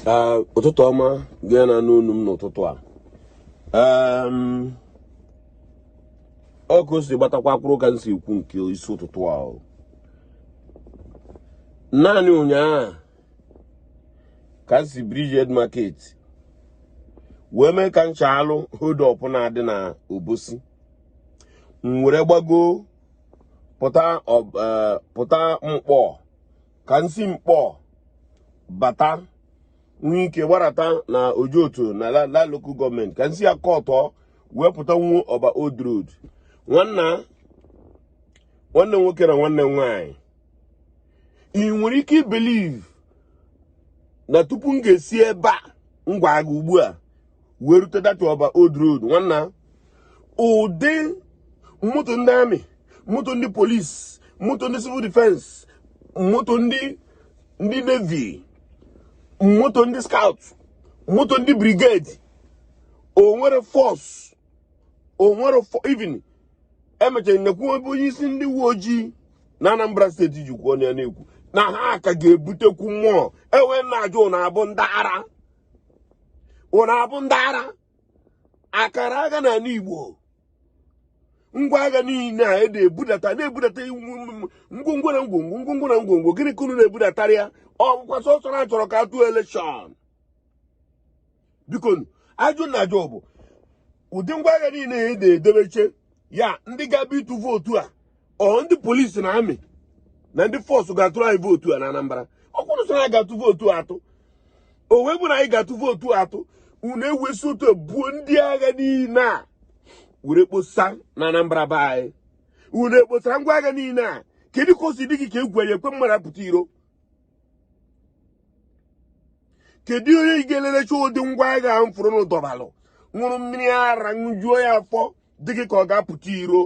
Ụtụtụ ọma gị na n'onu m n'ụtụtụ a. Ọkụ si gbatakwa akpụrụ ka m si ekwu nke isi ụtụtụ a. Naanị ụnyaahụ ka m si Bridgehead Market wee mee ka nchaalụ hold up na-adị na Obosi. M were gbago pụta mkpọ ka m si mkpọ bata nwee ike gbarata na Ojoto na la local gọọmenti ka nsi aka ọtọ wee pụta nwuo Ọba Old Road. Nwanne nwoke na nwanne nwanyị, ị nwere ike believe na tupu m ga-esi ebe a ngwa aga ugbu a wee rute data Ọba Old Road, nwanna ụdị moto ndị amị, moto ndị polisi, moto ndị civil defense, moto ndị navy, moto ndị scout, moto ndị brigade, o nwere force, even emechara nnekwu ebe onye isi ndị uwe ojii na Anambra steeti jikwa ọnụ ya na-ekwu na ha ka ga-ebutekwu mmụọ. Enwe na-ajụ ụna abụ ndị ara akara agha n'ala Igbo. Ngwa agha niile a na-ebudata ngwongwo na ngwongwo. Gịnị ka unu na-ebudatara ya? Ọ bụkwa sọsọ na achọrọ ka atụ elekshọn. Biko ajụ na ajụ bụ ụdị ngwa agha niile ya na-edebeche ya ndị ga-abịa ịtụ vootu a, ọ ndị polisi na amị na ndị fọsụ ga-atụrụ anyị vootu a na Anambra. Ọkwụrụ sọ na anyị ga-atụ vootu atụ, o wee bụ na anyị ga-atụ vootu atụ, unu ewesi otu ebuo ndị agha niile a were kposa na Anambra be anyị. Unu ekposara ngwa agha niile a, kedu ka o si dị gị ka egwu ya ekwe mmadụ apụta iro? Kedu onye ị ga-elelecha ụdị ngwa agha ahụ fụrụ n'ụdọbalụ ṅụrụ mmiri ara ṅụjuo ya afọ dị gị ka ọ ga-apụta iro?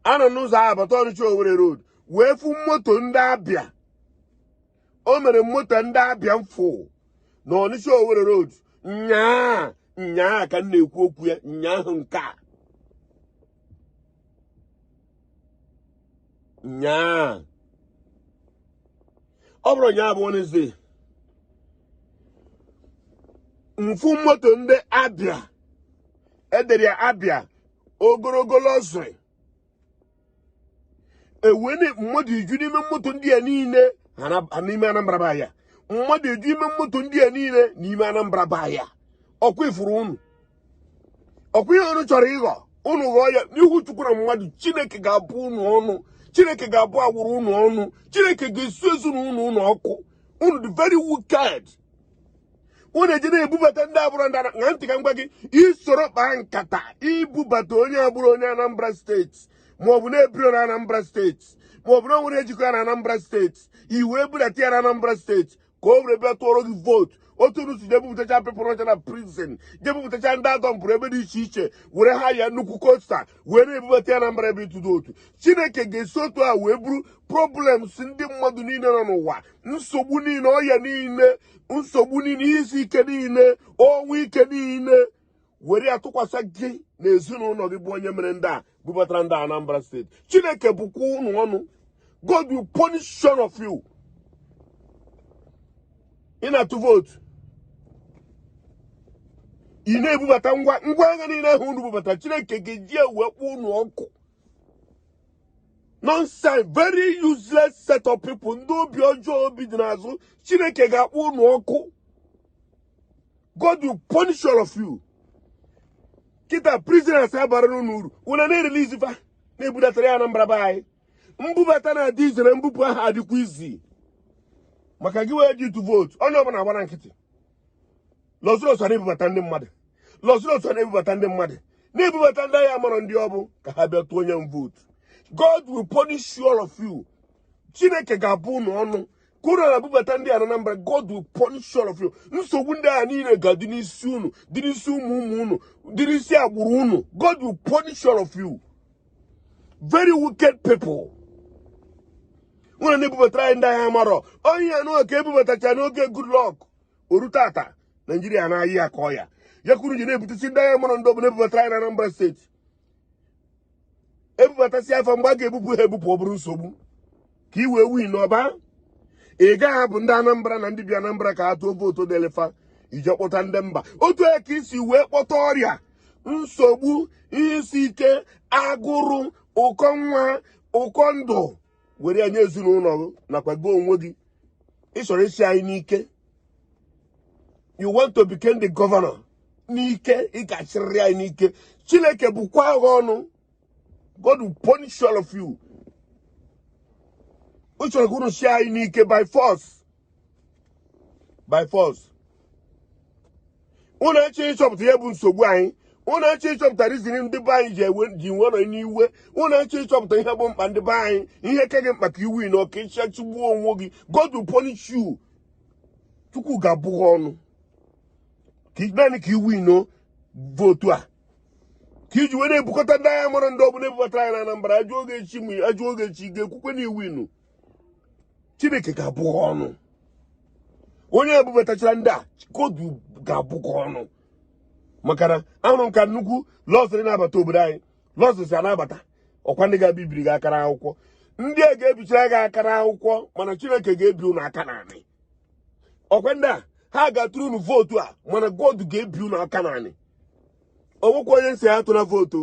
Anọ n'ụzọ abata Ọnịcha Owerri Road wee fụ moto ndị Abịa. O mere moto ndị Abịa mfụ na Ọnịcha Owerri Road nyaa ka m na-ekwu okwu ya, nyaahụ nke a nyaa. Ọ bụrụ nyaa bụ Wednesday, mfu moto ndị Abịa edere ya Abịa ogologo lọzri ewene mmadụ iju n'ime moto ndị a niile n'ime Anambra ba ya. Mmadụ eju ime moto ndị a niile n'ime Anambra ba ya. Ọkwa ifuru unu, ọkwa ihe unu chọrọ ịghọ unu ghọọ ya n'ihu Chukwu na mmadụ. Chineke ga-abụ unu ọnụ, Chineke ga-abụ agbụrụ unu ọnụ, Chineke ga-esu ezinụlọ unu ọkụ. Unu dị very wicked. Unu eje na-ebubata ndị abụrụ ndị na ntị ka m gwa gị, isoro kpaa nkata ibubata onye abụrụ onye Anambra steeti maọbụ na-ebiro na Anambra steeti maọbụ na o nwere ejikọ ya na Anambra steeti, i wee budata ya na Anambra steeti ka o were bịa tụọrọ gị vootu. Otu unu si jebupụtacha pepụl ọcha na prison, jebupụtacha ndị adọmpụrụ ebe dị iche iche, were ha ya nnukwu kosta wee na-ebubata ya na Anambra ebe ịtụdo otu. Chineke ga-esi otu a wee bụrụ problems ndị mmadụ niile nọ n'ụwa, nsogbu niile, ọya niile, nsogbu niile, ihe isi ike niile, ọnwụ ike niile, were ya tụkwasị gị na ezinụlọ gị bụ onye mere ndị a bubatara ndị Anambra steeti. Chineke bụkwa unu ọnụ. God will punish all of you. Ị na-atụ vootu, ị na-ebubata ngwa agha niile ahụ unu bubata, Chineke ga-eji ewekwa unu ọkụ. Nonsense, very useless set of people, ndị obi ọjọọ, obi dị n'azụ. Chineke ga-akpọ unu ọkụ. God will punish all of you. Kita prisoners abara n'unu uru, unu na-erelease fa na-ebudatara ya Anambra be anyị. Mbubata na-adị ize na mbupụ ahụ adịkwa izi maka gị wee dị ịtụ vootu. Onye ọbụla agbara nkịtị. Lọzụlọsọ na-ebubata ndị mmadụ, lọzụlọsọ na-ebubata ndị mmadụ, na-ebubata ndị agha mara ndị ọ bụ ka ha bịa tụọ onye vootu. God will punish all of you. Chineke ga-abụ unu ọnụ. Ka unu na-abubata ndị Anambra, God will punish all of you. Nsogbu ndị agha niile ga-adị n'isi unu, dị n'isi ụmụ unu, dị n'isi agbụrụ unu. God will punish all of you. Very wicked people. Unu na-ebubatara anyị ndị agha mara onye anụ ka ebubatacha n'oge Goodluck orutata Nigeria na-ayị akọ ya. Ya kwuru ji na-ebutesi ndị agha mara ndị ọbụla ebubatara anyị na Anambra steeti. Ebubatasị afọ mgbe a ga-ebupụ ha ebupụ ọ bụrụ nsogbu ka i wee win n'ọba. ị gaghị bụ ndị Anambra na ndị bi Anambra ka ha tụọ vootu delefa ije kpọta ndị mba otu ka isi wee kpọta ọrịa nsogbu ihe isi ike agụrụ ụkọ nwa ụkọ ndụ were nye ezinụlọ gị nakwa gị onwe gị ịchọrọ isi anyị n'ike you want to become the governor n'ike ị ga-achịrịrị anyị n'ike Chineke bụkwa agha ọnụ God will punish all of you ị chọrọ ka unu si anyị n'ike by force unu eche ịchọpụta ihe bụ nsogbu anyị unu eche ịchọpụta rizin ndị be anyị ji nwere n'iwe unu eche ịchọpụta ihe bụ mkpa ndị be anyị ihe ke gị mkpa ka iwu na ọka ịcha chigbuo onwe gị God will punish you Chukwu ga-abụghị ọnụ naanị ka iwu ino votu a ka iji were ebukọta ndị agha mụrụ ndị ọbụla ebubatara anyị na Anambra ajụ oge echi ga-ekwukwe na iwu inu Chineke ga-abụghị ọnụ onye ebubatachara ndị a kodu ga-abụghị ọnụ maka na ahụrụ m ka nnukwu lọsịrị na-abata obodo anyị lọsịsị a na-abata ọkwa ndị ga-abibiri gị akara akwụkwọ ndị a ga-ebichara gị akara akwụkwọ mana Chineke ga-ebi unu aka n'anị ọkwa ndị a ha ga-atụrụ unu vootu a mana God ga-ebi unu aka n'anị ọnwụkwa onye nsị ha tụna vootu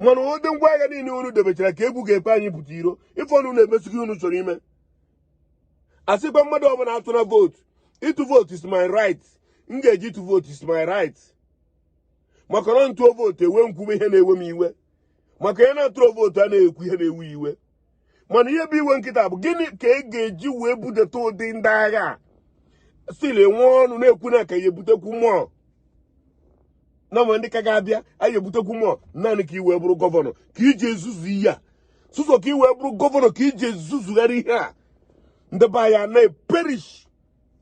mana ụdị ngwa agha niile unu debechara ka egwu ga-ekpe anyị pụta iro ife ọnụ na-emesighị unu chọrọ ime asịkwa mmadụ ọbụla atụna vootu ịtụ vootu is my right m ga-eji ịtụ vootu is my right maka na ntụọ vootu enwe nkwume ihe na-ewe m iwe maka ihe na-atụrụ vootu a na-ekwu ihe na-ewe iwe mana ihe bụ iwe nkịta bụ gịnị ka ị ga-eji wee budeta ụdị ndị agha sili nwe ọnụ na-ekwu na ka ya ebutekwu mmụọ na ma ndị ka ga-abịa anyị ebutekwu mmụọ naanị ka ị wee bụrụ gọvanọ ka iji ezuzu ihe a sụsọ ka ị wee bụrụ gọvanọ ka iji ezuzugharị ihe a ndị be anyị na-eperish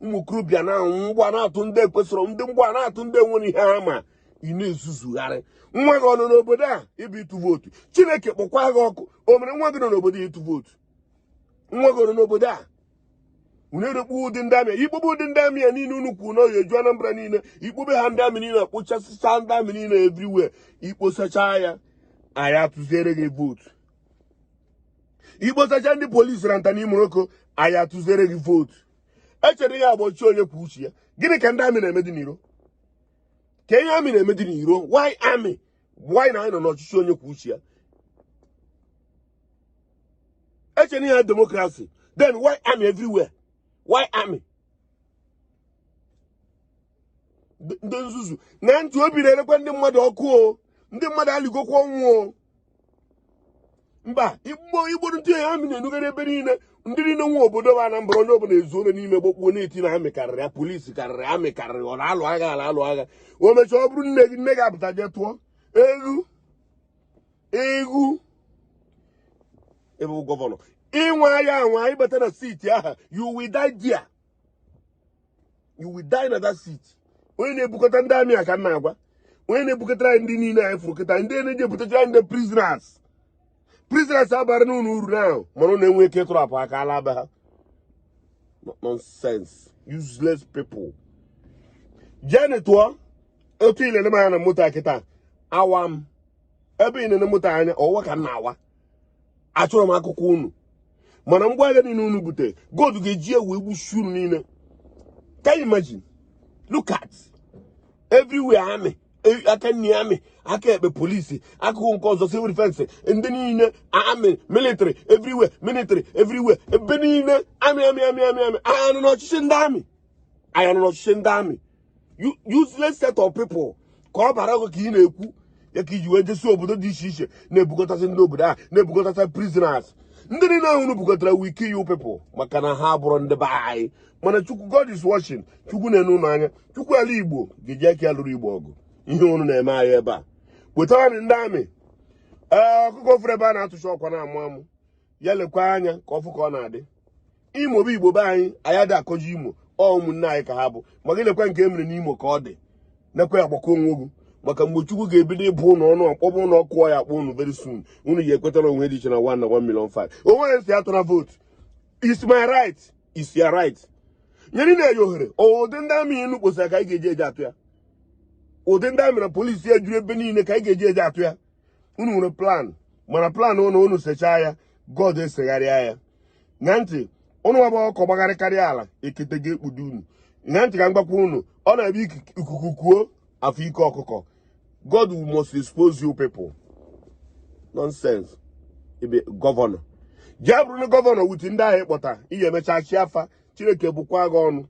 ụmụ okorobịa na-anwụ mgba na-atụ ndị ekwesịrọ ndị mgba na-atụ ndị enwere ihe ha ma ị na-ezuzugharị nwa gị ọnụ n'obodo a ịbụ ịtụ vootu Chineke kpọkwa gị ọkụ o mere nwa gị nọ n'obodo ịtụ vootu nwa gị ọnụ n'obodo a unu erekpu ụdị ndị amị ikpube ụdị ndị amị ya niile unu kwuru na oyi eju Anambra niile ikpube ha ndị amị niile akpụchasịcha ndị amị niile everywhere ikposacha ya anyị atụziere gị vootu ikposacha ndị polisi na Ntanimoroko anyị atụziere gị vootu echere ihe agbochi onye kwuo uche ya gịnị ka ndị amị na-eme dị n'iro ka ihe amị na-eme dị n'iro why army why na anyị nọ n'ọchịchị onye kwuo uche ya echere ihe democracy then why army everywhere why army ndị nzuzu na ntị obi na-erekwa ndị mmadụ ọkụ o ndị mmadụ alịgokwa ọnwụ o mba igboro ntị ya amị na-enugara ebe niile ndị niile nwe obodo ba Anambra onye ọbụla ezu ore n'ime gbokpuo na-eti na amị karịrị ya polisi karịrị amị karịrị ọ na-alụ agha alụ agha o mechaa ọ bụrụ nne gị apụta je tụọ egwu ebe gọvanọ inwe ya anwa ịbata na seat aha you will die there you will die na that seat onye na-ebukọta ndị amị aka na-agwa onye na-ebukọtara anyị ndị niile anyị fụrụ kịta ndị na-eji ebutachara ndị prisoners abara n'ụlọ uru ahụ mana ọ na-enwe ike ịtụrapụ aka ala be ha nonsense useless people jeni tụọ otu ilele m anya na moto kịta awa m ebe ị na-ene moto anya ọwa ka m na-awa achọrọ m akụkọ unu mana ngwa agha niile unu bute God ga-eji ewu egbuchi unu niile can you imagine look at everywhere army aka nni amị aka ekpe polisi akụkụ nke ọzọ civil defense ndị niile amị military everywhere ebe niile amị anyị nọ n'ọchịchị ndị amị useless set of people ka ọ bara ọgụ ka ị na-ekwu ya ka iji wee jesi obodo dị iche iche na-ebukọtasị ndị obodo a na-ebukọtasị prisoners ndị niile ahụ unu bukọtara we kill you people maka na ha bụrụ ndị be anyị mana Chukwu God is watching Chukwu na-enu unu anya Chukwu ala Igbo ga-eji aka ya lụrụ Igbo ọgụ ihe unu na-eme anyị ebe a wetara ndị amị ọkụkọ fere ebe a na-atụcha ọkwa na-amụ amụ ya lekwa anya ka ọfụ ka ọ na-adị Imo bụ Igbo be anyị dị akọji Imo ụmụnne anyị ka ha bụ maka ilekwa nke emere n'Imo ka ọ dị nekwa ya gbakọ onwe ugwu maka mgbe Chukwu ga-ebido ịbụ ụlọ ọnụ ọkpọbụ ụlọ ọkụọ ya akpọ unu very soon unu ya ekwetara onwe dị iche na 1 na 1 million 5 onwe nsị atụ na vote is my right is your right nyere na-enye ohere ụdị ndị amị inu kposara ka anyị ga-eji eje atụ ya ụdị ndị amị na polisi ya juru ebe niile ka anyị ga-eji eje atụ ya unu nwere plan mana plan unu sechaa ya God esegharịa ya na ntị unu waba ọkọ gbagharịkarị ala ekete ga-ekpudo unu ihe ntị ka mgbakwa unu ọ na-ebe ikuku kwuo afọ ike ọkụkọ. God must expose you people. Nonsense. Ibe gọvanọ jee bụrụ na gọvanọ wuti ndị ahụ ịkpọta ihe emecha chi afa Chineke bụkwa gị ọnụ.